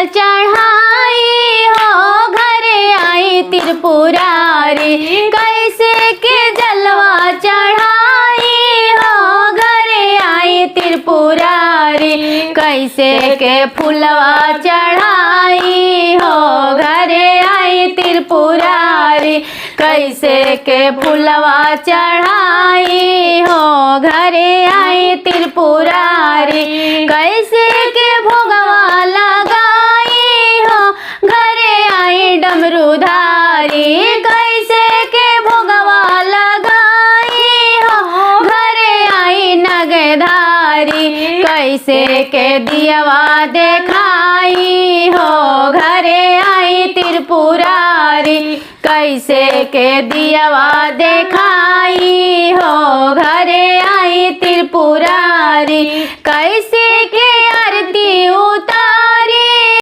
चढ़ाई हो घरे आई त्रिपुरारी। कैसे के जलवा चढ़ाई हो घरे आई त्रिपुरारी। कैसे के फुलवा चढ़ाई हो घरे आई त्रिपुरारी। कैसे के फुलवा चढ़ाई हो घरे आई त्रिपुरारी। कैसे के भोगवा लगाई हो घरे आई डमरूधारी। कैसे के भोगवा लगाई हो घरे आई नगधारी। कैसे के दियवा देखाई हो घरे आई त्रिपुरारी। कैसे के दियवा देखाई हो घरे आई त्रिपुरारी। कैसे